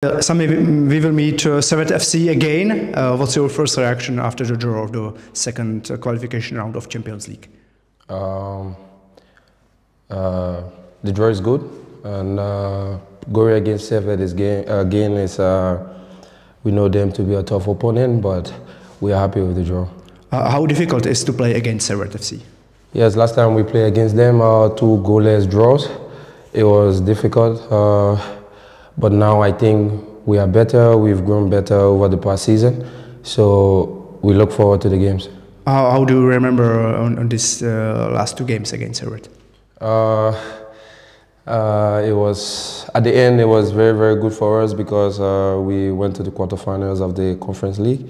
Sami, we will meet Servette FC again. What's your first reaction after the draw of the second qualification round of Champions League? The draw is good, and going against Servette again is we know them to be a tough opponent, but we are happy with the draw. How difficult is to play against Servette FC? Yes, last time we played against them, 2 goalless draws. It was difficult, but now I think we are better. We've grown better over the past season, so we look forward to the games. How do you remember on these last 2 games against Servette? It was at the end. It was very, very good for us because we went to the quarterfinals of the Conference League.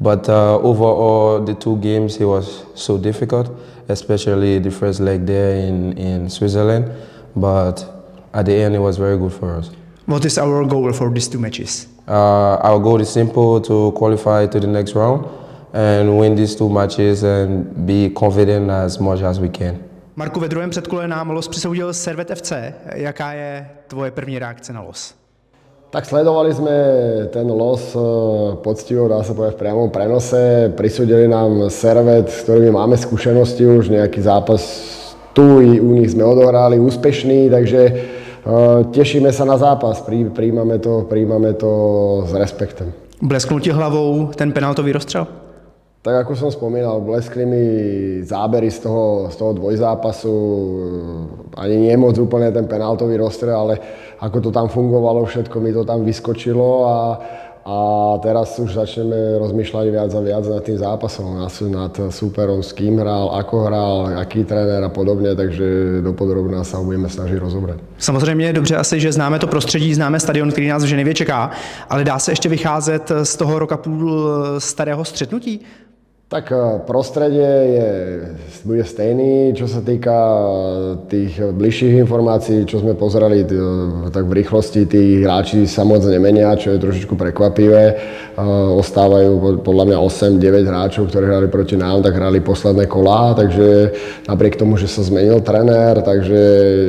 But overall, the 2 games, it was so difficult, especially the first leg there in Switzerland. But at the end, it was very good for us. What is our goal for these 2 matches? Our goal is simple: to qualify to the next round and win these 2 matches and be confident as much as we can. Marku, ve druhém předkole nám los přisoudil Servette FC. Jaká je tvoje první reakce na los? Tak sledovali sme ten los poctivo, dá sa povedať, v priamom prenose. Prisúdili nám Servette, s ktorými máme skúsenosti už, nejaký zápas tu i u nich sme odohrali úspešný, takže tešíme sa na zápas, prijímame to s respektem. Blesknul ti hlavou ten penaltový rozstřel? Tak ako som spomínal, bleskli mi zábery z toho dvojzápasu, ani nie moc úplne ten penaltový rozstrel, ale ako to tam fungovalo, všetko mi to tam vyskočilo a teraz už začneme rozmýšľať viac a viac nad tým zápasom, nad súperom, s kým hral, ako hral, aký tréner a podobne, takže dopodrobná sa ho budeme snažiť rozobrať. Samozřejmě je dobře asi, že známe to prostředí, známe stadion, který nás v Ženevě čeká, ale dá se ještě vycházet z toho roka půl starého střetnutí? Tak prostredie bude stejný, čo sa týka tých bližších informácií, čo sme pozerali, tak v rýchlosti tí hráči sa moc nemenia, čo je trošičku prekvapivé. Ostávajú podľa mňa 8-9 hráčov, ktorí hrali proti nám, tak hrali posledné kolá, takže napriek tomu, že sa zmenil trenér, takže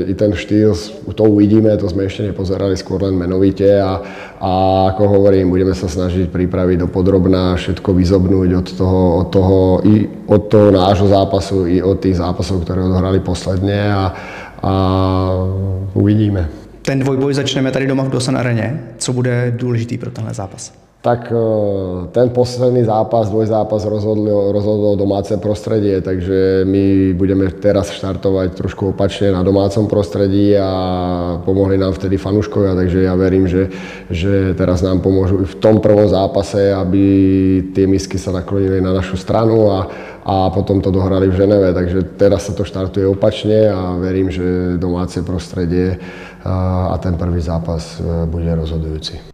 i ten štýl, to uvidíme, to sme ešte nepozerali, skôr len menovite a ako hovorím, budeme sa snažiť pripraviť dopodrobná, všetko vyzobnúť od toho nášho zápasu i od tých zápasov, ktoré odohrali posledne a uvidíme. Ten dvojboj začneme tady doma v Dosan Areně. Co bude důležitý pro tenhle zápas? Tak ten posledný zápas, dvojzápas rozhodlo domáce prostredie, takže my budeme teraz štartovať trošku opačne na domácom prostredí a pomohli nám vtedy fanúškovia, takže ja verím, že teraz nám pomôžu i v tom prvom zápase, aby tie misky sa naklonili na našu stranu a potom to dohrali v Ženeve, takže teraz sa to štartuje opačne a verím, že domáce prostredie a ten prvý zápas bude rozhodujúci.